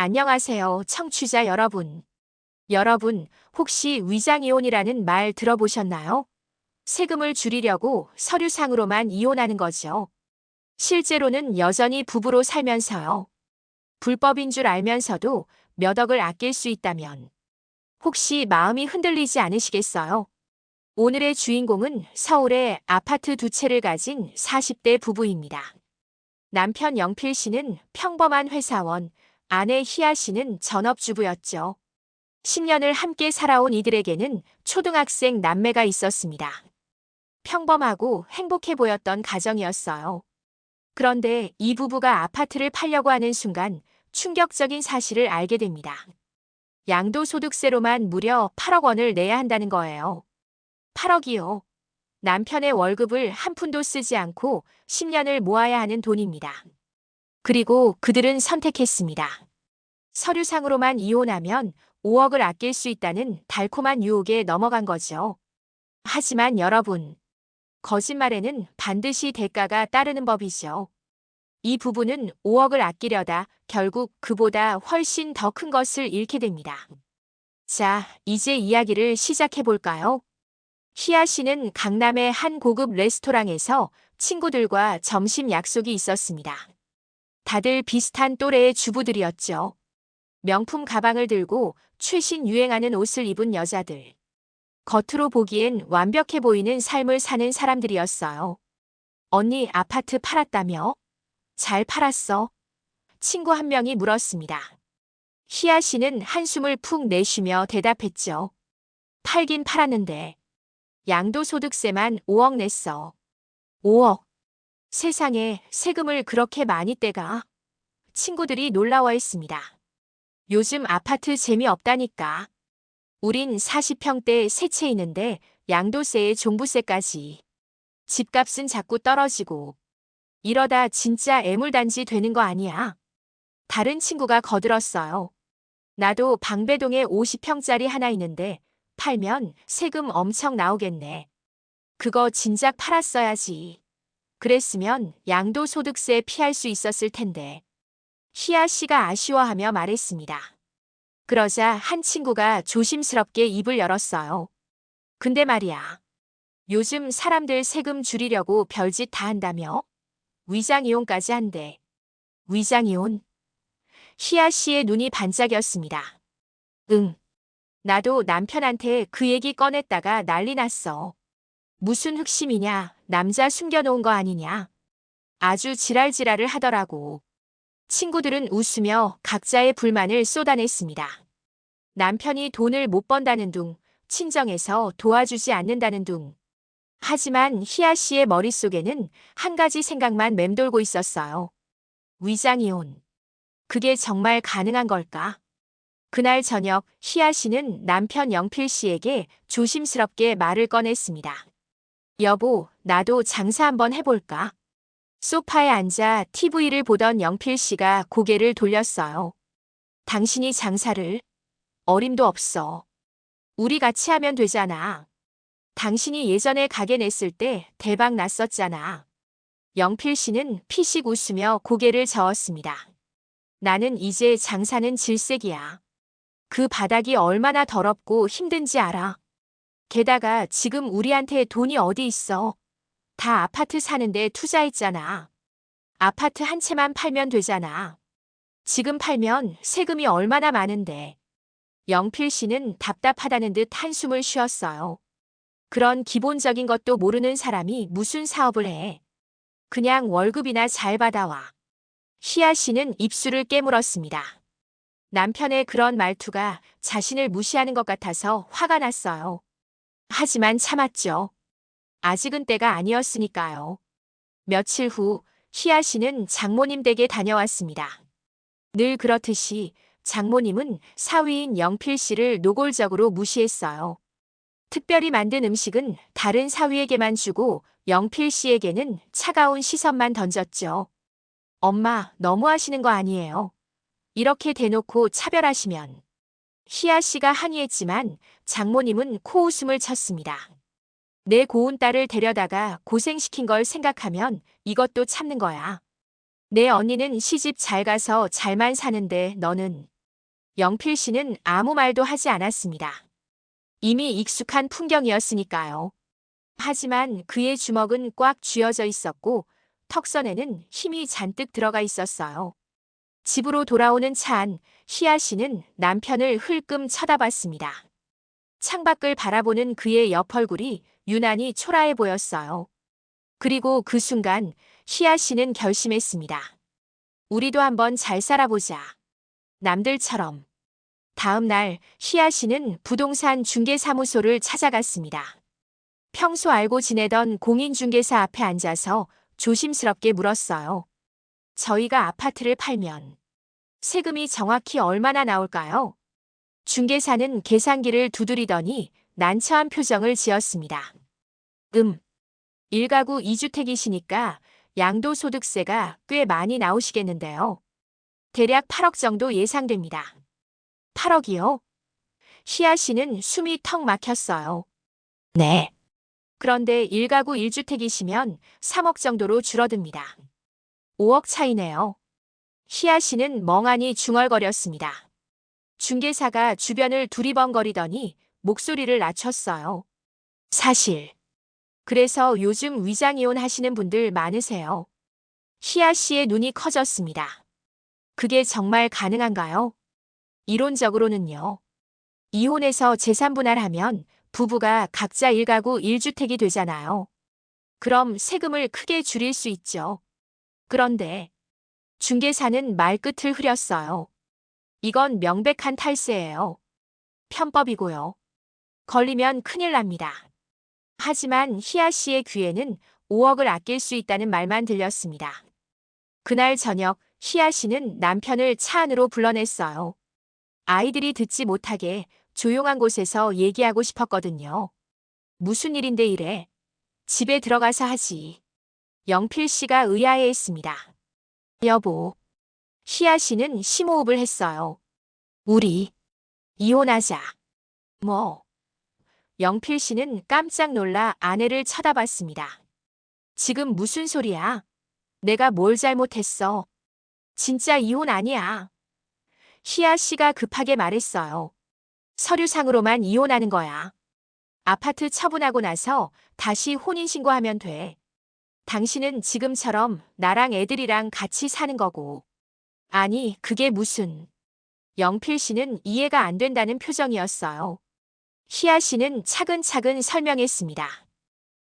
안녕하세요, 청취자 여러분. 여러분, 혹시 위장이혼이라는 말 들어보셨나요? 세금을 줄이려고 서류상으로만 이혼하는 거죠. 실제로는 여전히 부부로 살면서요. 불법인 줄 알면서도 몇 억을 아낄 수 있다면 혹시 마음이 흔들리지 않으시겠어요? 오늘의 주인공은 서울의 아파트 두 채를 가진 40대 부부입니다. 남편 영필 씨는 평범한 회사원, 아내 희아 씨는 전업주부였죠. 10년을 함께 살아온 이들에게는 초등학생 남매가 있었습니다. 평범하고 행복해 보였던 가정이었어요. 그런데 이 부부가 아파트를 팔려고 하는 순간 충격적인 사실을 알게 됩니다. 양도소득세로만 무려 8억 원을 내야 한다는 거예요. 8억이요. 남편의 월급을 한 푼도 쓰지 않고 10년을 모아야 하는 돈입니다. 그리고 그들은 선택했습니다. 서류상으로만 이혼하면 5억을 아낄 수 있다는 달콤한 유혹에 넘어간 거죠. 하지만 여러분, 거짓말에는 반드시 대가가 따르는 법이죠. 이 부부는 5억을 아끼려다 결국 그보다 훨씬 더 큰 것을 잃게 됩니다. 자, 이제 이야기를 시작해 볼까요? 희아 씨는 강남의 한 고급 레스토랑에서 친구들과 점심 약속이 있었습니다. 다들 비슷한 또래의 주부들이었죠. 명품 가방을 들고 최신 유행하는 옷을 입은 여자들. 겉으로 보기엔 완벽해 보이는 삶을 사는 사람들이었어요. 언니 아파트 팔았다며? 잘 팔았어. 친구 한 명이 물었습니다. 희아 씨는 한숨을 푹 내쉬며 대답했죠. 팔긴 팔았는데. 양도소득세만 5억 냈어. 5억. 세상에 세금을 그렇게 많이 떼가? 친구들이 놀라워했습니다. 요즘 아파트 재미없다니까. 우린 40평대 세 채 있는데 양도세에 종부세까지. 집값은 자꾸 떨어지고. 이러다 진짜 애물단지 되는 거 아니야? 다른 친구가 거들었어요. 나도 방배동에 50평짜리 하나 있는데 팔면 세금 엄청 나오겠네. 그거 진작 팔았어야지. 그랬으면 양도소득세 피할 수 있었을 텐데. 희아 씨가 아쉬워하며 말했습니다. 그러자 한 친구가 조심스럽게 입을 열었어요. 근데 말이야. 요즘 사람들 세금 줄이려고 별짓 다 한다며? 위장이혼까지 한대. 위장이혼? 희아 씨의 눈이 반짝였습니다. 응. 나도 남편한테 그 얘기 꺼냈다가 난리 났어. 무슨 흑심이냐, 남자 숨겨놓은 거 아니냐. 아주 지랄지랄을 하더라고. 친구들은 웃으며 각자의 불만을 쏟아냈습니다. 남편이 돈을 못 번다는 둥, 친정에서 도와주지 않는다는 둥. 하지만 희아 씨의 머릿속에는 한 가지 생각만 맴돌고 있었어요. 위장이혼. 그게 정말 가능한 걸까? 그날 저녁 희아 씨는 남편 영필 씨에게 조심스럽게 말을 꺼냈습니다. 여보, 나도 장사 한번 해볼까? 소파에 앉아 TV를 보던 영필 씨가 고개를 돌렸어요. 당신이 장사를? 어림도 없어. 우리 같이 하면 되잖아. 당신이 예전에 가게 냈을 때 대박 났었잖아. 영필 씨는 피식 웃으며 고개를 저었습니다. 나는 이제 장사는 질색이야. 그 바닥이 얼마나 더럽고 힘든지 알아. 게다가 지금 우리한테 돈이 어디 있어. 다 아파트 사는데 투자했잖아. 아파트 한 채만 팔면 되잖아. 지금 팔면 세금이 얼마나 많은데. 영필 씨는 답답하다는 듯 한숨을 쉬었어요. 그런 기본적인 것도 모르는 사람이 무슨 사업을 해. 그냥 월급이나 잘 받아와. 희아 씨는 입술을 깨물었습니다. 남편의 그런 말투가 자신을 무시하는 것 같아서 화가 났어요. 하지만 참았죠. 아직은 때가 아니었으니까요. 며칠 후 희아 씨는 장모님 댁에 다녀왔습니다. 늘 그렇듯이 장모님은 사위인 영필 씨를 노골적으로 무시했어요. 특별히 만든 음식은 다른 사위에게만 주고 영필 씨에게는 차가운 시선만 던졌죠. 엄마, 너무하시는 거 아니에요? 이렇게 대놓고 차별하시면. 희아 씨가 항의했지만 장모님은 코웃음을 쳤습니다. 내 고운 딸을 데려다가 고생시킨 걸 생각하면 이것도 참는 거야. 내 언니는 시집 잘 가서 잘만 사는데 너는? 영필 씨는 아무 말도 하지 않았습니다. 이미 익숙한 풍경이었으니까요. 하지만 그의 주먹은 꽉 쥐어져 있었고 턱선에는 힘이 잔뜩 들어가 있었어요. 집으로 돌아오는 차 안, 희아 씨는 남편을 흘끔 쳐다봤습니다. 창밖을 바라보는 그의 옆얼굴이 유난히 초라해 보였어요. 그리고 그 순간 희아 씨는 결심했습니다. 우리도 한번 잘 살아보자. 남들처럼. 다음 날 희아 씨는 부동산 중개사무소를 찾아갔습니다. 평소 알고 지내던 공인중개사 앞에 앉아서 조심스럽게 물었어요. 저희가 아파트를 팔면 세금이 정확히 얼마나 나올까요? 중개사는 계산기를 두드리더니 난처한 표정을 지었습니다. 1가구 2주택이시니까 양도소득세가 꽤 많이 나오시겠는데요. 대략 8억 정도 예상됩니다. 8억이요? 희아 씨는 숨이 턱 막혔어요. 네. 그런데 1가구 1주택이시면 3억 정도로 줄어듭니다. 5억 차이네요. 희아 씨는 멍하니 중얼거렸습니다. 중개사가 주변을 두리번거리더니 목소리를 낮췄어요. 사실. 그래서 요즘 위장이혼 하시는 분들 많으세요. 희아 씨의 눈이 커졌습니다. 그게 정말 가능한가요? 이론적으로는요. 이혼해서 재산 분할하면 부부가 각자 1가구 1주택이 되잖아요. 그럼 세금을 크게 줄일 수 있죠. 그런데 중개사는 말끝을 흐렸어요. 이건 명백한 탈세예요. 편법이고요. 걸리면 큰일 납니다. 하지만 희아 씨의 귀에는 5억을 아낄 수 있다는 말만 들렸습니다. 그날 저녁 희아 씨는 남편을 차 안으로 불러냈어요. 아이들이 듣지 못하게 조용한 곳에서 얘기하고 싶었거든요. 무슨 일인데 이래? 집에 들어가서 하지. 영필 씨가 의아해했습니다. 여보. 희아 씨는 심호흡을 했어요. 우리 이혼하자. 뭐? 영필 씨는 깜짝 놀라 아내를 쳐다봤습니다. 지금 무슨 소리야? 내가 뭘 잘못했어? 진짜 이혼 아니야. 희아 씨가 급하게 말했어요. 서류상으로만 이혼하는 거야. 아파트 처분하고 나서 다시 혼인신고하면 돼. 당신은 지금처럼 나랑 애들이랑 같이 사는 거고. 아니, 그게 무슨. 영필 씨는 이해가 안 된다는 표정이었어요. 희아 씨는 차근차근 설명했습니다.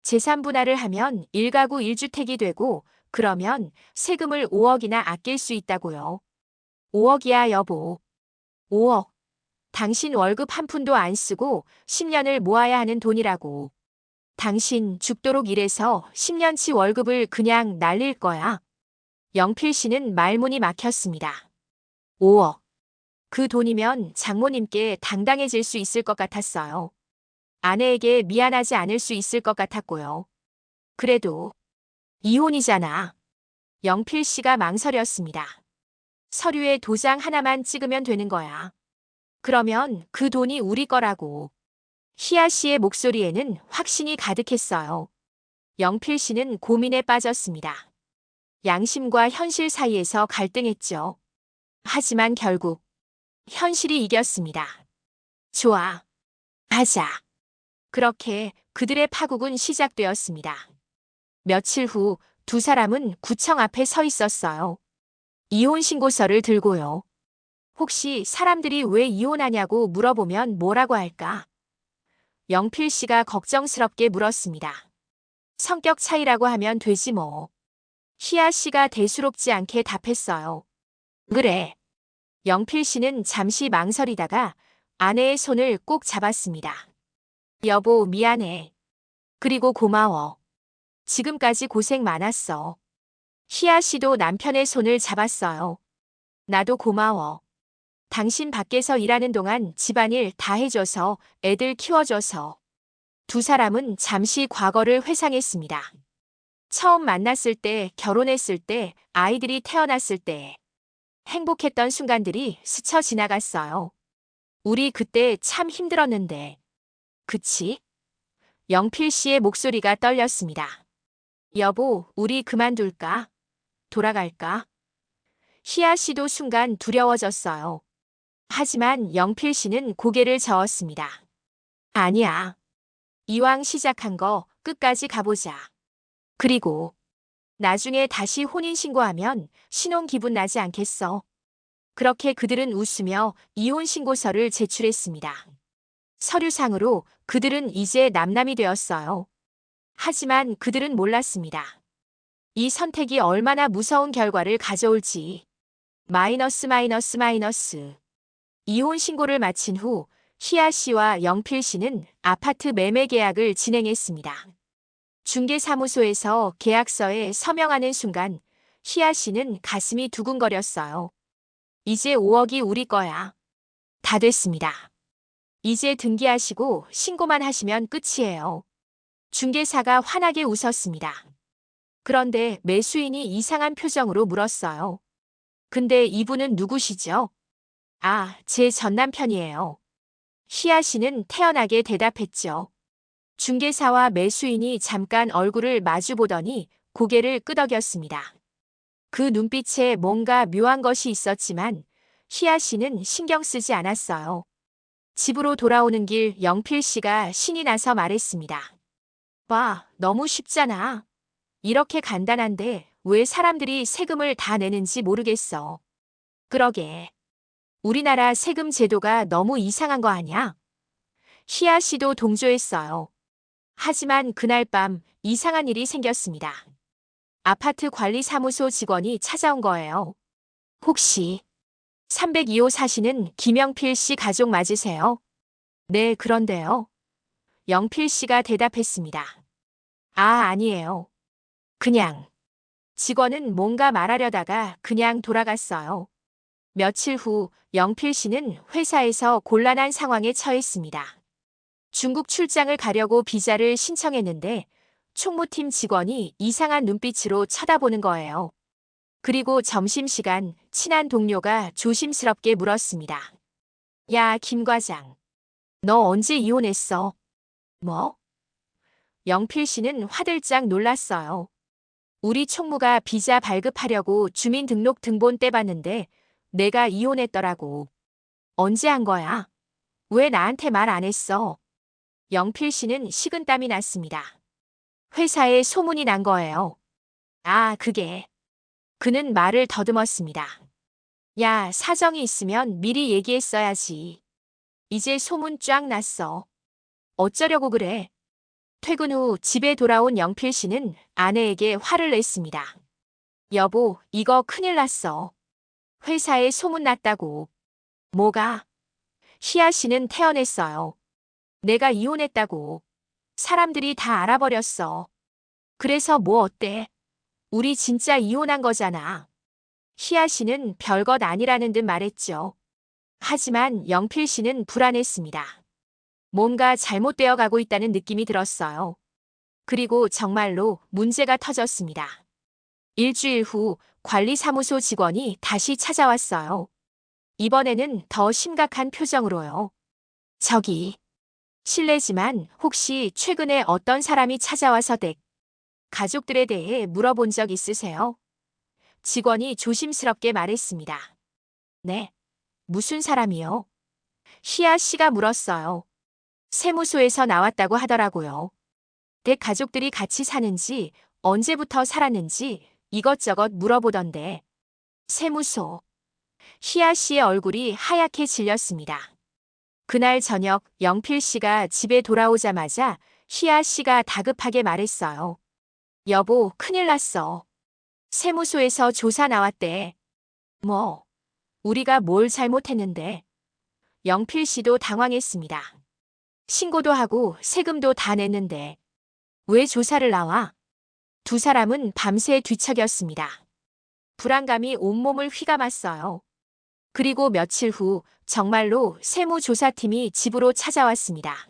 재산 분할을 하면 1가구 1주택이 되고 그러면 세금을 5억이나 아낄 수 있다고요. 5억이야, 여보. 5억. 당신 월급 한 푼도 안 쓰고 10년을 모아야 하는 돈이라고. 당신 죽도록 일해서 10년치 월급을 그냥 날릴 거야. 영필 씨는 말문이 막혔습니다. 5억. 그 돈이면 장모님께 당당해질 수 있을 것 같았어요. 아내에게 미안하지 않을 수 있을 것 같았고요. 그래도 이혼이잖아. 영필 씨가 망설였습니다. 서류에 도장 하나만 찍으면 되는 거야. 그러면 그 돈이 우리 거라고. 희아 씨의 목소리에는 확신이 가득했어요. 영필 씨는 고민에 빠졌습니다. 양심과 현실 사이에서 갈등했죠. 하지만 결국 현실이 이겼습니다. 좋아. 하자. 그렇게 그들의 파국은 시작되었습니다. 며칠 후 두 사람은 구청 앞에 서 있었어요. 이혼 신고서를 들고요. 혹시 사람들이 왜 이혼하냐고 물어보면 뭐라고 할까? 영필 씨가 걱정스럽게 물었습니다. 성격 차이라고 하면 되지 뭐. 희아 씨가 대수롭지 않게 답했어요. 그래. 영필 씨는 잠시 망설이다가 아내의 손을 꼭 잡았습니다. 여보, 미안해. 그리고 고마워. 지금까지 고생 많았어. 희아 씨도 남편의 손을 잡았어요. 나도 고마워. 당신 밖에서 일하는 동안 집안일 다 해줘서 애들 키워줘서. 두 사람은 잠시 과거를 회상했습니다. 처음 만났을 때, 결혼했을 때, 아이들이 태어났을 때. 행복했던 순간들이 스쳐 지나갔어요. 우리 그때 참 힘들었는데. 그치? 영필 씨의 목소리가 떨렸습니다. 여보, 우리 그만둘까? 돌아갈까? 희아 씨도 순간 두려워졌어요. 하지만 영필 씨는 고개를 저었습니다. 아니야. 이왕 시작한 거 끝까지 가보자. 그리고 나중에 다시 혼인신고하면 신혼 기분 나지 않겠어? 그렇게 그들은 웃으며 이혼신고서를 제출했습니다. 서류상으로 그들은 이제 남남이 되었어요. 하지만 그들은 몰랐습니다. 이 선택이 얼마나 무서운 결과를 가져올지. 마이너스 마이너스 마이너스. 이혼 신고를 마친 후 희아 씨와 영필 씨는 아파트 매매 계약을 진행했습니다. 중개사무소에서 계약서에 서명하는 순간 희아 씨는 가슴이 두근거렸어요. 이제 5억이 우리 거야. 다 됐습니다. 이제 등기하시고 신고만 하시면 끝이에요. 중개사가 환하게 웃었습니다. 그런데 매수인이 이상한 표정으로 물었어요. 근데 이분은 누구시죠? 아, 제 전남편이에요. 희아 씨는 태연하게 대답했죠. 중개사와 매수인이 잠깐 얼굴을 마주보더니 고개를 끄덕였습니다. 그 눈빛에 뭔가 묘한 것이 있었지만 희아 씨는 신경 쓰지 않았어요. 집으로 돌아오는 길 영필 씨가 신이 나서 말했습니다. 봐, 너무 쉽잖아. 이렇게 간단한데 왜 사람들이 세금을 다 내는지 모르겠어. 그러게. 우리나라 세금 제도가 너무 이상한 거 아니야? 희아 씨도 동조했어요. 하지만 그날 밤 이상한 일이 생겼습니다. 아파트 관리사무소 직원이 찾아온 거예요. 혹시 302호 사시는 김영필 씨 가족 맞으세요? 네, 그런데요. 영필 씨가 대답했습니다. 아, 아니에요. 그냥. 직원은 뭔가 말하려다가 그냥 돌아갔어요. 며칠 후 영필 씨는 회사에서 곤란한 상황에 처했습니다. 중국 출장을 가려고 비자를 신청했는데 총무팀 직원이 이상한 눈빛으로 쳐다보는 거예요. 그리고 점심시간 친한 동료가 조심스럽게 물었습니다. 야, 김 과장. 너 언제 이혼했어? 뭐? 영필 씨는 화들짝 놀랐어요. 우리 총무가 비자 발급하려고 주민등록 등본 떼봤는데 내가 이혼했더라고. 언제 한 거야? 왜 나한테 말 안 했어? 영필 씨는 식은땀이 났습니다. 회사에 소문이 난 거예요. 아, 그게. 그는 말을 더듬었습니다. 야, 사정이 있으면 미리 얘기했어야지. 이제 소문 쫙 났어. 어쩌려고 그래? 퇴근 후 집에 돌아온 영필 씨는 아내에게 화를 냈습니다. 여보, 이거 큰일 났어. 회사에 소문났다고. 뭐가? 희아 씨는 태어냈어요. 내가 이혼했다고. 사람들이 다 알아버렸어. 그래서 뭐 어때? 우리 진짜 이혼한 거잖아. 희아 씨는 별것 아니라는 듯 말했죠. 하지만 영필 씨는 불안했습니다. 뭔가 잘못되어 가고 있다는 느낌이 들었어요. 그리고 정말로 문제가 터졌습니다. 일주일 후 관리사무소 직원이 다시 찾아왔어요. 이번에는 더 심각한 표정으로요. 저기, 실례지만 혹시 최근에 어떤 사람이 찾아와서 가족들에 대해 물어본 적 있으세요? 직원이 조심스럽게 말했습니다. 네. 무슨 사람이요? 희아 씨가 물었어요. 세무소에서 나왔다고 하더라고요. 댁 가족들이 같이 사는지, 언제부터 살았는지 이것저것 물어보던데. 세무소. 희아 씨의 얼굴이 하얗게 질렸습니다. 그날 저녁 영필 씨가 집에 돌아오자마자 희아 씨가 다급하게 말했어요. 여보, 큰일 났어. 세무소에서 조사 나왔대. 뭐, 우리가 뭘 잘못했는데. 영필 씨도 당황했습니다. 신고도 하고 세금도 다 냈는데. 왜 조사를 나와? 두 사람은 밤새 뒤척였습니다. 불안감이 온몸을 휘감았어요. 그리고 며칠 후 정말로 세무조사팀이 집으로 찾아왔습니다.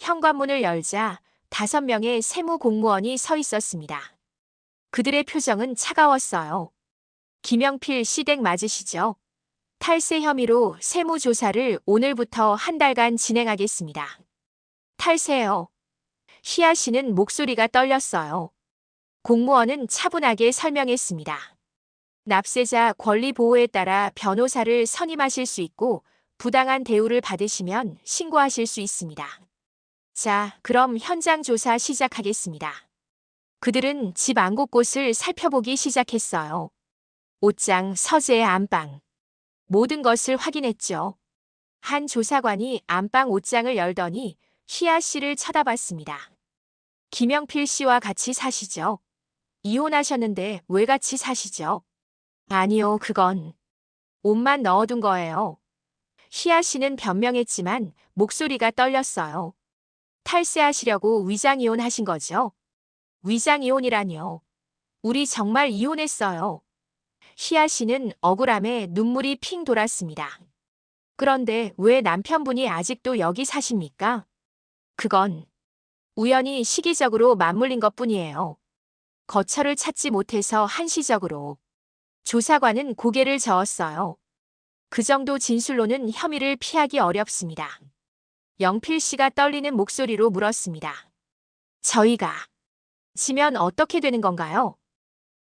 현관문을 열자 5명의 세무 공무원이 서 있었습니다. 그들의 표정은 차가웠어요. 김영필 씨 댁 맞으시죠? 탈세 혐의로 세무조사를 오늘부터 한 달간 진행하겠습니다. 탈세요. 희아 씨는 목소리가 떨렸어요. 공무원은 차분하게 설명했습니다. 납세자 권리 보호에 따라 변호사를 선임하실 수 있고 부당한 대우를 받으시면 신고하실 수 있습니다. 자, 그럼 현장 조사 시작하겠습니다. 그들은 집 안 곳곳을 살펴보기 시작했어요. 옷장, 서재, 안방. 모든 것을 확인했죠. 한 조사관이 안방 옷장을 열더니 희아 씨를 쳐다봤습니다. 김영필 씨와 같이 사시죠? 이혼하셨는데 왜 같이 사시죠? 아니요, 그건 옷만 넣어둔 거예요. 희아 씨는 변명했지만 목소리가 떨렸어요. 탈세하시려고 위장 이혼하신 거죠? 위장 이혼이라뇨. 우리 정말 이혼했어요. 희아 씨는 억울함에 눈물이 핑 돌았습니다. 그런데 왜 남편분이 아직도 여기 사십니까? 그건 우연히 시기적으로 맞물린 것뿐이에요. 거처를 찾지 못해서 한시적으로. 조사관은 고개를 저었어요. 그 정도 진술로는 혐의를 피하기 어렵습니다. 영필 씨가 떨리는 목소리로 물었습니다. 저희가 지면 어떻게 되는 건가요?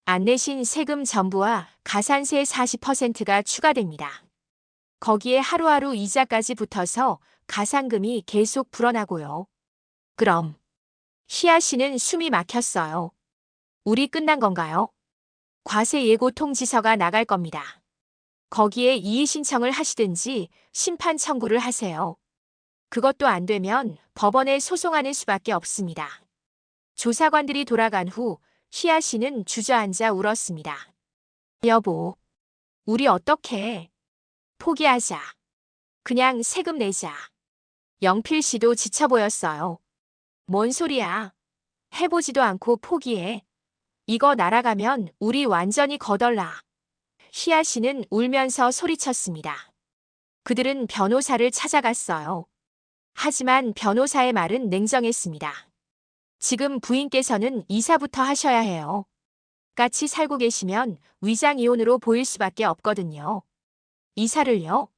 안 내신 세금 전부와 가산세 40%가 추가됩니다. 거기에 하루하루 이자까지 붙어서 가산금이 계속 불어나고요. 그럼 희아 씨는 숨이 막혔어요. 우리 끝난 건가요? 과세 예고 통지서가 나갈 겁니다. 거기에 이의 신청을 하시든지 심판 청구를 하세요. 그것도 안 되면 법원에 소송하는 수밖에 없습니다. 조사관들이 돌아간 후 희아 씨는 주저앉아 울었습니다. 여보, 우리 어떡해? 포기하자. 그냥 세금 내자. 영필 씨도 지쳐 보였어요. 뭔 소리야? 해보지도 않고 포기해. 이거 날아가면 우리 완전히 거덜나. 희아 씨는 울면서 소리쳤습니다. 그들은 변호사를 찾아갔어요. 하지만 변호사의 말은 냉정했습니다. 지금 부인께서는 이사부터 하셔야 해요. 같이 살고 계시면 위장 이혼으로 보일 수밖에 없거든요. 이사를요?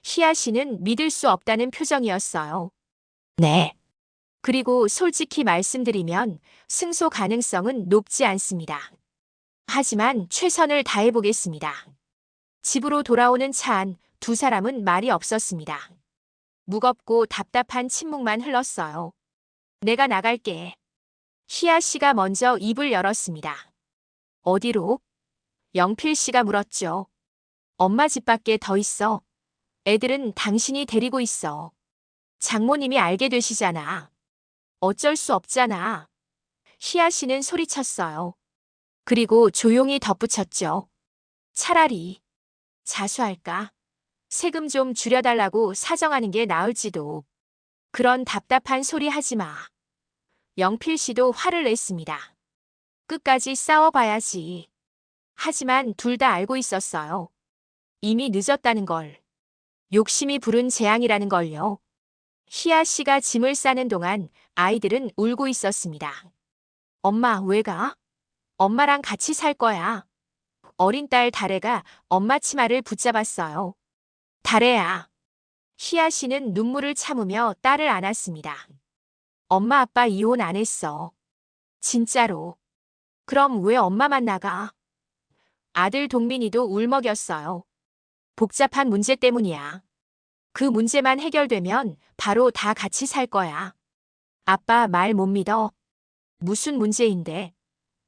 희아 씨는 믿을 수 없다는 표정이었어요. 네. 그리고 솔직히 말씀드리면 승소 가능성은 높지 않습니다. 하지만 최선을 다해보겠습니다. 집으로 돌아오는 차 안 두 사람은 말이 없었습니다. 무겁고 답답한 침묵만 흘렀어요. 내가 나갈게. 희아 씨가 먼저 입을 열었습니다. 어디로? 영필 씨가 물었죠. 엄마 집 밖에 더 있어. 애들은 당신이 데리고 있어. 장모님이 알게 되시잖아. 어쩔 수 없잖아. 희아 씨는 소리쳤어요. 그리고 조용히 덧붙였죠. 차라리 자수할까? 세금 좀 줄여달라고 사정하는 게 나을지도. 그런 답답한 소리 하지 마. 영필 씨도 화를 냈습니다. 끝까지 싸워봐야지. 하지만 둘 다 알고 있었어요. 이미 늦었다는 걸. 욕심이 부른 재앙이라는 걸요. 희아 씨가 짐을 싸는 동안 아이들은 울고 있었습니다. 엄마, 왜 가? 엄마랑 같이 살 거야. 어린 딸 다래가 엄마 치마를 붙잡았어요. 다래야. 희아 씨는 눈물을 참으며 딸을 안았습니다. 엄마 아빠 이혼 안 했어. 진짜로. 그럼 왜 엄마만 나가? 아들 동민이도 울먹였어요. 복잡한 문제 때문이야. 그 문제만 해결되면 바로 다 같이 살 거야. 아빠 말 못 믿어. 무슨 문제인데?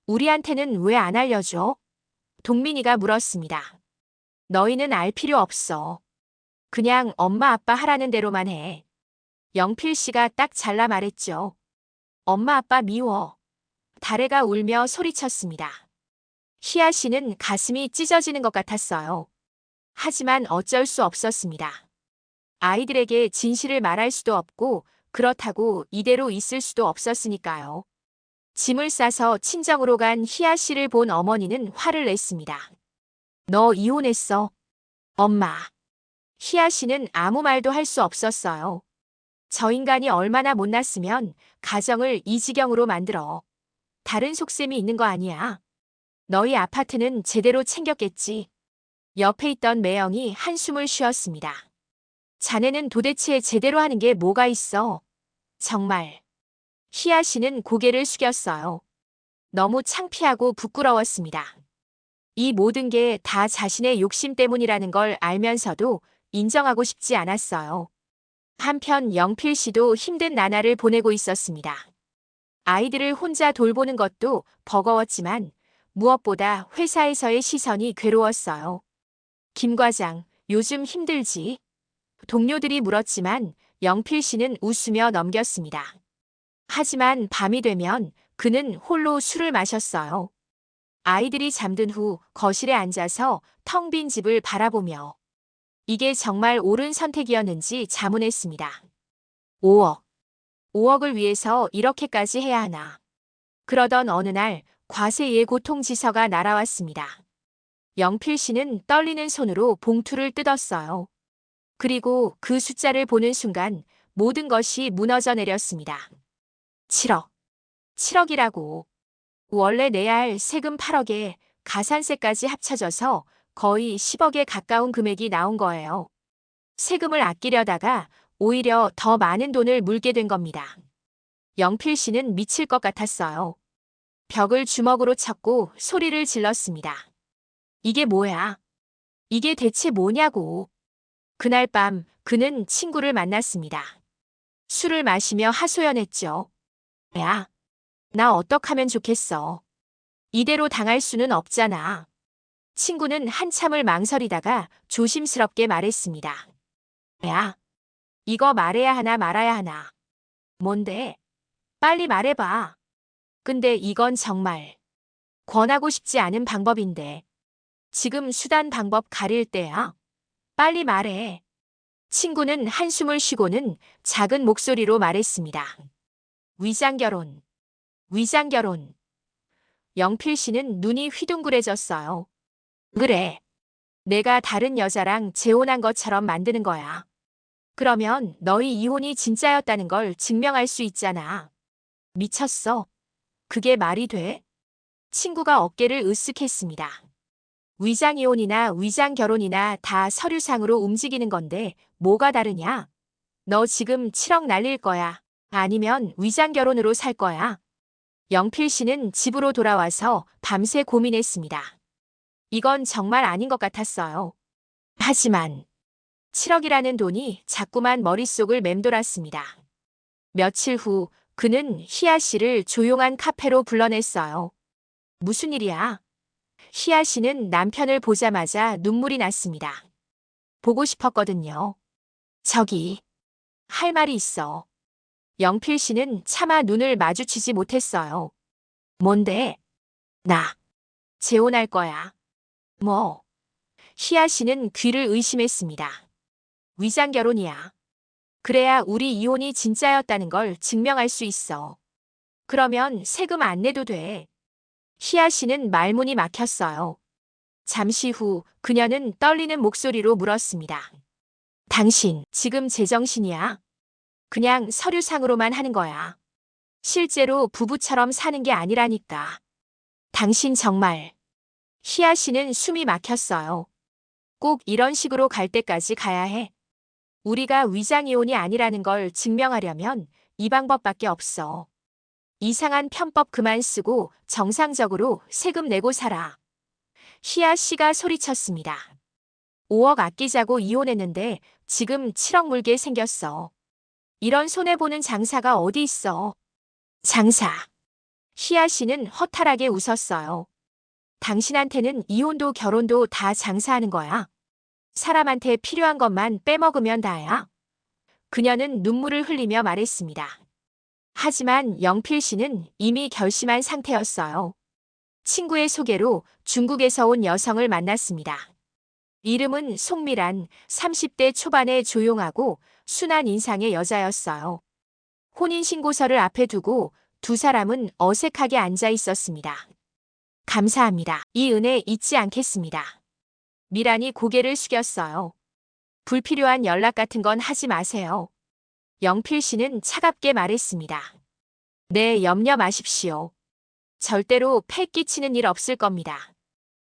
우리한테는 왜 안 알려줘? 동민이가 물었습니다. 너희는 알 필요 없어. 그냥 엄마 아빠 하라는 대로만 해. 영필 씨가 딱 잘라 말했죠. 엄마 아빠 미워. 다래가 울며 소리쳤습니다. 희아 씨는 가슴이 찢어지는 것 같았어요. 하지만 어쩔 수 없었습니다. 아이들에게 진실을 말할 수도 없고 그렇다고 이대로 있을 수도 없었으니까요. 짐을 싸서 친정으로 간 희아 씨를 본 어머니는 화를 냈습니다. 너 이혼했어. 엄마. 희아 씨는 아무 말도 할 수 없었어요. 저 인간이 얼마나 못났으면 가정을 이 지경으로 만들어. 다른 속셈이 있는 거 아니야. 너희 아파트는 제대로 챙겼겠지. 옆에 있던 매형이 한숨을 쉬었습니다. 자네는 도대체 제대로 하는 게 뭐가 있어? 정말. 희아 씨는 고개를 숙였어요. 너무 창피하고 부끄러웠습니다. 이 모든 게 다 자신의 욕심 때문이라는 걸 알면서도 인정하고 싶지 않았어요. 한편 영필 씨도 힘든 나날을 보내고 있었습니다. 아이들을 혼자 돌보는 것도 버거웠지만 무엇보다 회사에서의 시선이 괴로웠어요. 김 과장, 요즘 힘들지? 동료들이 물었지만 영필 씨는 웃으며 넘겼습니다. 하지만 밤이 되면 그는 홀로 술을 마셨어요. 아이들이 잠든 후 거실에 앉아서 텅 빈 집을 바라보며 이게 정말 옳은 선택이었는지 자문했습니다. 5억. 5억을 위해서 이렇게까지 해야 하나. 그러던 어느 날 과세의 고통지서가 날아왔습니다. 영필 씨는 떨리는 손으로 봉투를 뜯었어요. 그리고 그 숫자를 보는 순간 모든 것이 무너져 내렸습니다. 7억. 7억이라고. 원래 내야 할 세금 8억에 가산세까지 합쳐져서 거의 10억에 가까운 금액이 나온 거예요. 세금을 아끼려다가 오히려 더 많은 돈을 물게 된 겁니다. 영필 씨는 미칠 것 같았어요. 벽을 주먹으로 쳤고 소리를 질렀습니다. 이게 뭐야? 이게 대체 뭐냐고. 그날 밤 그는 친구를 만났습니다. 술을 마시며 하소연했죠. 야, 나 어떡하면 좋겠어. 이대로 당할 수는 없잖아. 친구는 한참을 망설이다가 조심스럽게 말했습니다. 야, 이거 말해야 하나 말아야 하나. 뭔데? 빨리 말해봐. 근데 이건 정말 권하고 싶지 않은 방법인데. 지금 수단 방법 가릴 때야. 빨리 말해. 친구는 한숨을 쉬고는 작은 목소리로 말했습니다. 위장결혼. 위장결혼. 영필 씨는 눈이 휘둥그레졌어요. 그래. 내가 다른 여자랑 재혼한 것처럼 만드는 거야. 그러면 너희 이혼이 진짜였다는 걸 증명할 수 있잖아. 미쳤어. 그게 말이 돼? 친구가 어깨를 으쓱했습니다. 위장이혼이나 위장결혼이나 다 서류상으로 움직이는 건데 뭐가 다르냐? 너 지금 7억 날릴 거야. 아니면 위장결혼으로 살 거야. 영필 씨는 집으로 돌아와서 밤새 고민했습니다. 이건 정말 아닌 것 같았어요. 하지만 7억이라는 돈이 자꾸만 머릿속을 맴돌았습니다. 며칠 후 그는 희아 씨를 조용한 카페로 불러냈어요. 무슨 일이야? 희아 씨는 남편을 보자마자 눈물이 났습니다. 보고 싶었거든요. 저기, 할 말이 있어. 영필 씨는 차마 눈을 마주치지 못했어요. 뭔데? 나, 재혼할 거야. 뭐? 희아 씨는 귀를 의심했습니다. 위장결혼이야. 그래야 우리 이혼이 진짜였다는 걸 증명할 수 있어. 그러면 세금 안 내도 돼. 희아 씨는 말문이 막혔어요. 잠시 후 그녀는 떨리는 목소리로 물었습니다. 당신 지금 제정신이야? 그냥 서류상으로만 하는 거야. 실제로 부부처럼 사는 게 아니라니까. 당신 정말. 희아 씨는 숨이 막혔어요. 꼭 이런 식으로 갈 때까지 가야 해. 우리가 위장이혼이 아니라는 걸 증명하려면 이 방법밖에 없어. 이상한 편법 그만 쓰고 정상적으로 세금 내고 살아. 희아 씨가 소리쳤습니다. 5억 아끼자고 이혼했는데 지금 7억 물게 생겼어. 이런 손해보는 장사가 어디 있어. 장사. 희아 씨는 허탈하게 웃었어요. 당신한테는 이혼도 결혼도 다 장사하는 거야. 사람한테 필요한 것만 빼먹으면 다야. 그녀는 눈물을 흘리며 말했습니다. 하지만 영필 씨는 이미 결심한 상태였어요. 친구의 소개로 중국에서 온 여성을 만났습니다. 이름은 송미란, 30대 초반의 조용하고 순한 인상의 여자였어요. 혼인신고서를 앞에 두고 두 사람은 어색하게 앉아 있었습니다. 감사합니다. 이 은혜 잊지 않겠습니다. 미란이 고개를 숙였어요. 불필요한 연락 같은 건 하지 마세요. 영필 씨는 차갑게 말했습니다. 네, 염려 마십시오. 절대로 패 끼치는 일 없을 겁니다.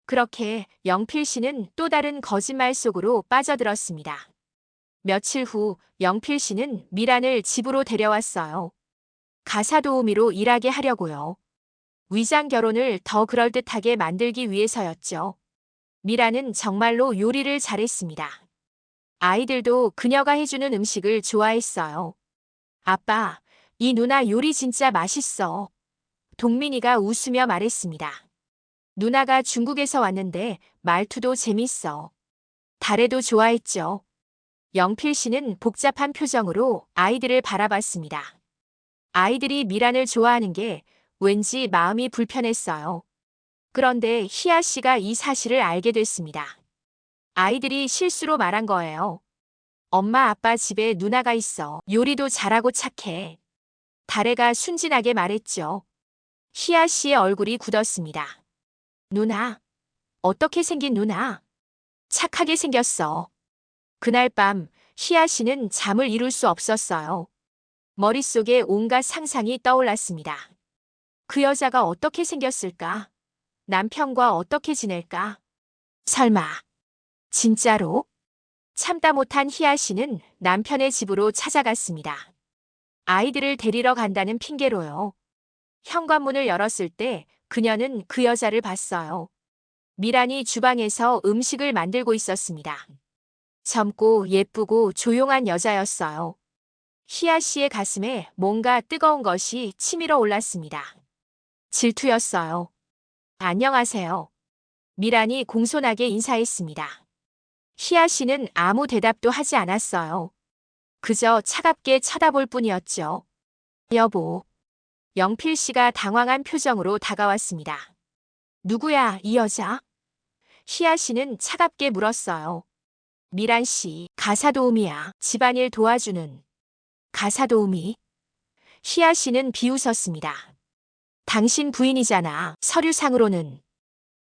그렇게 영필 씨는 또 다른 거짓말 속으로 빠져들었습니다. 며칠 후 영필 씨는 미란을 집으로 데려왔어요. 가사 도우미로 일하게 하려고요. 위장 결혼을 더 그럴듯하게 만들기 위해서였죠. 미라는 정말로 요리를 잘했습니다. 아이들도 그녀가 해주는 음식을 좋아했어요. 아빠, 이 누나 요리 진짜 맛있어. 동민이가 웃으며 말했습니다. 누나가 중국에서 왔는데 말투도 재밌어. 달에도 좋아했죠. 영필 씨는 복잡한 표정으로 아이들을 바라봤습니다. 아이들이 미란을 좋아하는 게 왠지 마음이 불편했어요. 그런데 희아 씨가 이 사실을 알게 됐습니다. 아이들이 실수로 말한 거예요. 엄마 아빠 집에 누나가 있어. 요리도 잘하고 착해. 달애가 순진하게 말했죠. 희아 씨의 얼굴이 굳었습니다. 누나, 어떻게 생긴 누나? 착하게 생겼어. 그날 밤 희아 씨는 잠을 이룰 수 없었어요. 머릿속에 온갖 상상이 떠올랐습니다. 그 여자가 어떻게 생겼을까? 남편과 어떻게 지낼까? 설마, 진짜로? 참다 못한 희아 씨는 남편의 집으로 찾아갔습니다. 아이들을 데리러 간다는 핑계로요. 현관문을 열었을 때 그녀는 그 여자를 봤어요. 미란이 주방에서 음식을 만들고 있었습니다. 젊고 예쁘고 조용한 여자였어요. 희아 씨의 가슴에 뭔가 뜨거운 것이 치밀어 올랐습니다. 질투였어요. 안녕하세요. 미란이 공손하게 인사했습니다. 희아 씨는 아무 대답도 하지 않았어요. 그저 차갑게 쳐다볼 뿐이었죠. 여보. 영필 씨가 당황한 표정으로 다가왔습니다. 누구야, 이 여자? 희아 씨는 차갑게 물었어요. 미란 씨, 가사도우미야. 집안일 도와주는. 가사도우미? 희아 씨는 비웃었습니다. 당신 부인이잖아. 서류상으로는.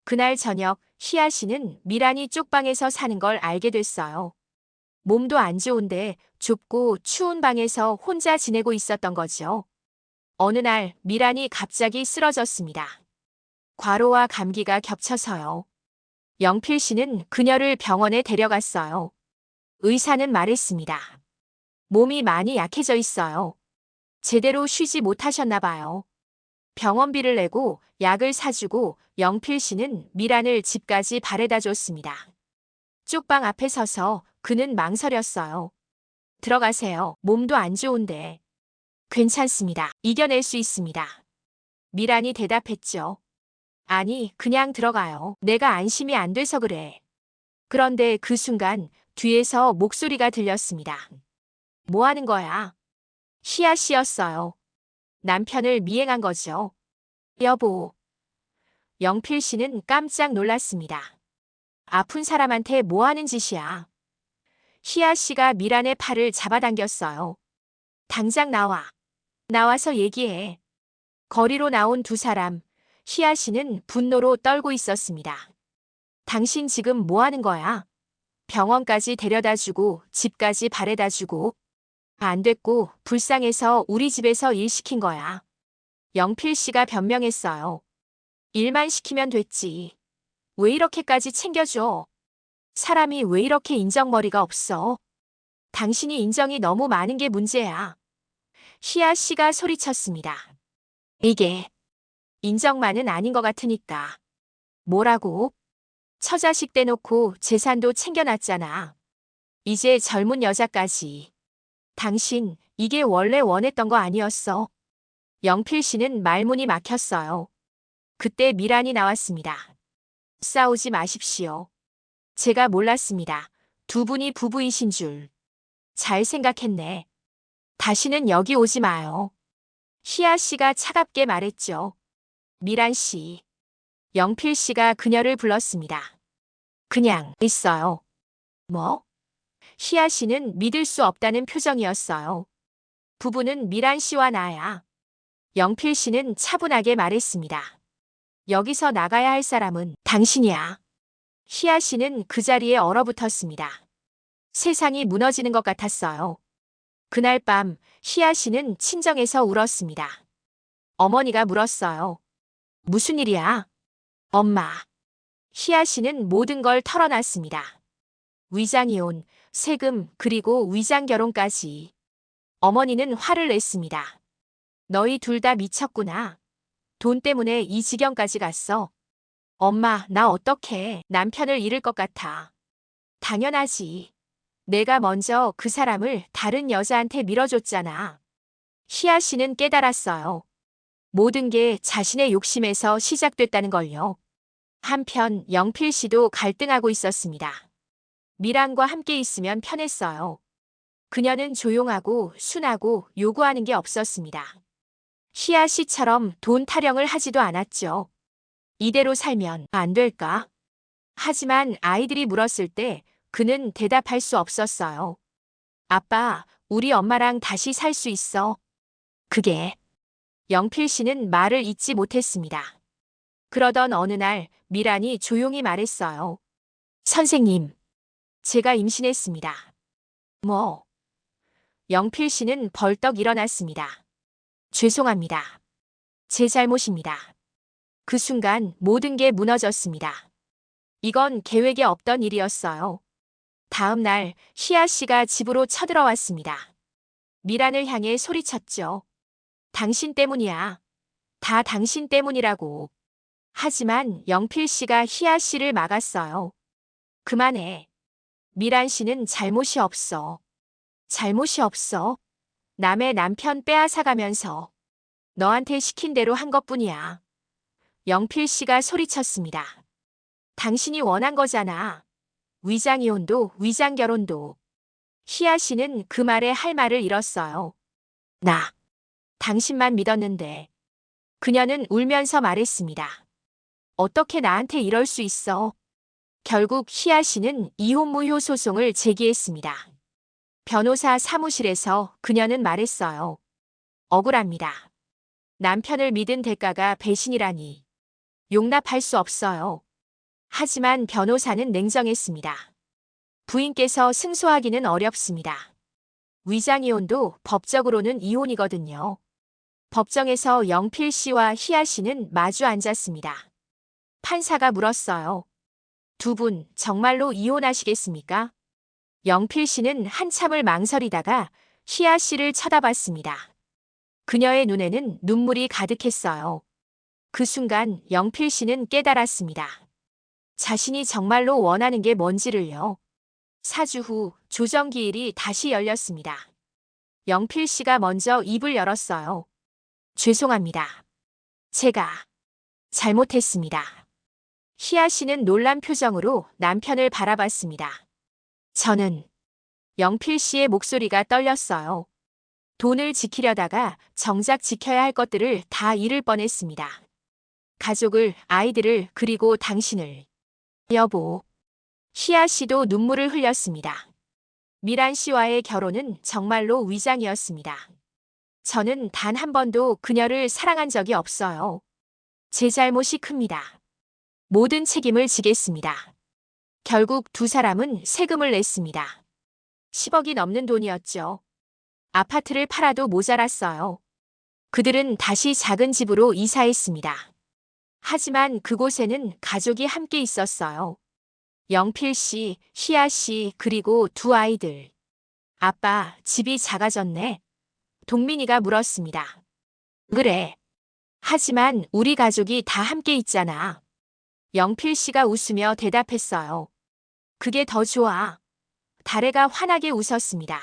그날 저녁 희아 씨는 미란이 쪽방에서 사는 걸 알게 됐어요. 몸도 안 좋은데 좁고 추운 방에서 혼자 지내고 있었던 거죠. 어느 날 미란이 갑자기 쓰러졌습니다. 과로와 감기가 겹쳐서요. 영필 씨는 그녀를 병원에 데려갔어요. 의사는 말했습니다. 몸이 많이 약해져 있어요. 제대로 쉬지 못하셨나 봐요. 병원비를 내고 약을 사주고 영필 씨는 미란을 집까지 바래다 줬습니다. 쪽방 앞에 서서 그는 망설였어요. 들어가세요. 몸도 안 좋은데. 괜찮습니다. 이겨낼 수 있습니다. 미란이 대답했죠. 아니, 그냥 들어가요. 내가 안심이 안 돼서 그래. 그런데 그 순간 뒤에서 목소리가 들렸습니다. 뭐 하는 거야? 희아 씨였어요. 남편을 미행한 거죠. 여보. 영필 씨는 깜짝 놀랐습니다. 아픈 사람한테 뭐 하는 짓이야? 희아 씨가 미란의 팔을 잡아당겼어요. 당장 나와. 나와서 얘기해. 거리로 나온 두 사람. 희아 씨는 분노로 떨고 있었습니다. 당신 지금 뭐 하는 거야? 병원까지 데려다 주고 집까지 바래다 주고. 안 됐고 불쌍해서 우리 집에서 일 시킨 거야. 영필 씨가 변명했어요. 일만 시키면 됐지. 왜 이렇게까지 챙겨줘? 사람이 왜 이렇게 인정머리가 없어? 당신이 인정이 너무 많은 게 문제야. 희아 씨가 소리쳤습니다. 이게 인정만은 아닌 것 같으니까. 뭐라고? 처자식 떼놓고 재산도 챙겨놨잖아. 이제 젊은 여자까지. 당신, 이게 원래 원했던 거 아니었어? 영필 씨는 말문이 막혔어요. 그때 미란이 나왔습니다. 싸우지 마십시오. 제가 몰랐습니다. 두 분이 부부이신 줄. 잘 생각했네. 다시는 여기 오지 마요. 희아 씨가 차갑게 말했죠. 미란 씨. 영필 씨가 그녀를 불렀습니다. 그냥 있어요. 뭐? 희아 씨는 믿을 수 없다는 표정이었어요. 부부는 미란 씨와 나야. 영필 씨는 차분하게 말했습니다. 여기서 나가야 할 사람은 당신이야. 희아 씨는 그 자리에 얼어붙었습니다. 세상이 무너지는 것 같았어요. 그날 밤 희아 씨는 친정에서 울었습니다. 어머니가 물었어요. 무슨 일이야? 엄마. 희아 씨는 모든 걸 털어놨습니다. 위장이혼, 세금, 그리고 위장 결혼까지. 어머니는 화를 냈습니다. 너희 둘 다 미쳤구나. 돈 때문에 이 지경까지 갔어. 엄마, 나 어떡해. 남편을 잃을 것 같아. 당연하지. 내가 먼저 그 사람을 다른 여자한테 밀어줬잖아. 희아 씨는 깨달았어요. 모든 게 자신의 욕심에서 시작됐다는 걸요. 한편 영필 씨도 갈등하고 있었습니다. 미란과 함께 있으면 편했어요. 그녀는 조용하고 순하고 요구하는 게 없었습니다. 희아 씨처럼 돈 타령을 하지도 않았죠. 이대로 살면 안 될까? 하지만 아이들이 물었을 때 그는 대답할 수 없었어요. 아빠, 우리 엄마랑 다시 살 수 있어. 그게 영필 씨는 말을 잇지 못했습니다. 그러던 어느 날 미란이 조용히 말했어요. 선생님, 제가 임신했습니다. 뭐? 영필 씨는 벌떡 일어났습니다. 죄송합니다. 제 잘못입니다. 그 순간 모든 게 무너졌습니다. 이건 계획에 없던 일이었어요. 다음 날 희아 씨가 집으로 쳐들어왔습니다. 미란을 향해 소리쳤죠. 당신 때문이야. 다 당신 때문이라고. 하지만 영필 씨가 희아 씨를 막았어요. 그만해. 미란 씨는 잘못이 없어. 잘못이 없어. 남의 남편 빼앗아가면서 너한테 시킨 대로 한 것뿐이야. 영필 씨가 소리쳤습니다. 당신이 원한 거잖아. 위장이혼도 위장결혼도. 희아 씨는 그 말에 할 말을 잃었어요. 나, 당신만 믿었는데. 그녀는 울면서 말했습니다. 어떻게 나한테 이럴 수 있어? 결국 희아 씨는 이혼 무효 소송을 제기했습니다. 변호사 사무실에서 그녀는 말했어요. 억울합니다. 남편을 믿은 대가가 배신이라니. 용납할 수 없어요. 하지만 변호사는 냉정했습니다. 부인께서 승소하기는 어렵습니다. 위장이혼도 법적으로는 이혼이거든요. 법정에서 영필 씨와 희아 씨는 마주 앉았습니다. 판사가 물었어요. 두 분 정말로 이혼하시겠습니까? 영필 씨는 한참을 망설이다가 희아 씨를 쳐다봤습니다. 그녀의 눈에는 눈물이 가득했어요. 그 순간 영필 씨는 깨달았습니다. 자신이 정말로 원하는 게 뭔지를요. 4주 후 조정기일이 다시 열렸습니다. 영필 씨가 먼저 입을 열었어요. 죄송합니다. 제가 잘못했습니다. 희아 씨는 놀란 표정으로 남편을 바라봤습니다. 저는 영필 씨의 목소리가 떨렸어요. 돈을 지키려다가 정작 지켜야 할 것들을 다 잃을 뻔했습니다. 가족을, 아이들을, 그리고 당신을. 여보. 희아 씨도 눈물을 흘렸습니다. 미란 씨와의 결혼은 정말로 위장이었습니다. 저는 단 한 번도 그녀를 사랑한 적이 없어요. 제 잘못이 큽니다. 모든 책임을 지겠습니다. 결국 두 사람은 세금을 냈습니다. 10억이 넘는 돈이었죠. 아파트를 팔아도 모자랐어요. 그들은 다시 작은 집으로 이사했습니다. 하지만 그곳에는 가족이 함께 있었어요. 영필 씨, 희아 씨, 그리고 두 아이들. 아빠, 집이 작아졌네. 동민이가 물었습니다. 그래. 하지만 우리 가족이 다 함께 있잖아. 영필 씨가 웃으며 대답했어요. 그게 더 좋아. 다래가 환하게 웃었습니다.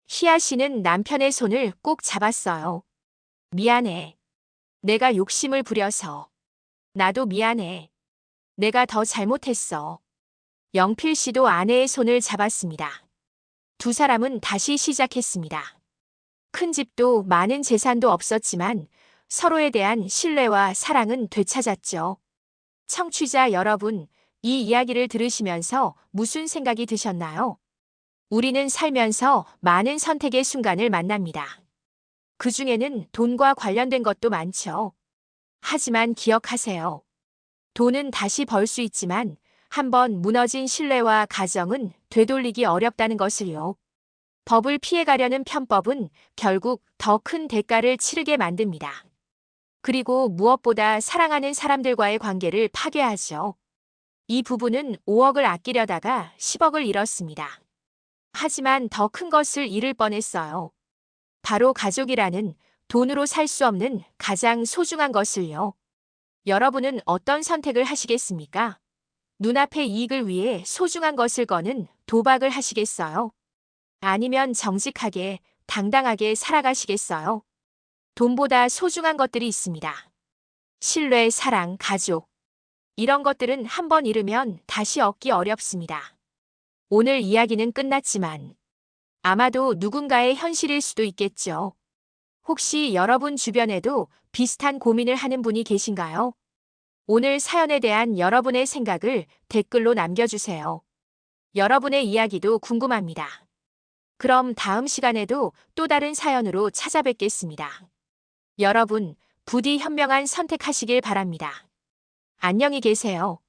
희아 씨는 남편의 손을 꼭 잡았어요. 미안해. 내가 욕심을 부려서. 나도 미안해. 내가 더 잘못했어. 영필 씨도 아내의 손을 잡았습니다. 두 사람은 다시 시작했습니다. 큰 집도 많은 재산도 없었지만 서로에 대한 신뢰와 사랑은 되찾았죠. 청취자 여러분, 이 이야기를 들으시면서 무슨 생각이 드셨나요? 우리는 살면서 많은 선택의 순간을 만납니다. 그 중에는 돈과 관련된 것도 많죠. 하지만 기억하세요. 돈은 다시 벌 수 있지만 한번 무너진 신뢰와 가정은 되돌리기 어렵다는 것을요. 법을 피해가려는 편법은 결국 더 큰 대가를 치르게 만듭니다. 그리고 무엇보다 사랑하는 사람들과의 관계를 파괴하죠. 이 부부는 5억을 아끼려다가 10억을 잃었습니다. 하지만 더 큰 것을 잃을 뻔했어요. 바로 가족이라는 돈으로 살 수 없는 가장 소중한 것을요. 여러분은 어떤 선택을 하시겠습니까? 눈앞의 이익을 위해 소중한 것을 거는 도박을 하시겠어요? 아니면 정직하게, 당당하게 살아가시겠어요? 돈보다 소중한 것들이 있습니다. 신뢰, 사랑, 가족. 이런 것들은 한 번 잃으면 다시 얻기 어렵습니다. 오늘 이야기는 끝났지만 아마도 누군가의 현실일 수도 있겠죠. 혹시 여러분 주변에도 비슷한 고민을 하는 분이 계신가요? 오늘 사연에 대한 여러분의 생각을 댓글로 남겨주세요. 여러분의 이야기도 궁금합니다. 그럼 다음 시간에도 또 다른 사연으로 찾아뵙겠습니다. 여러분, 부디 현명한 선택하시길 바랍니다. 안녕히 계세요.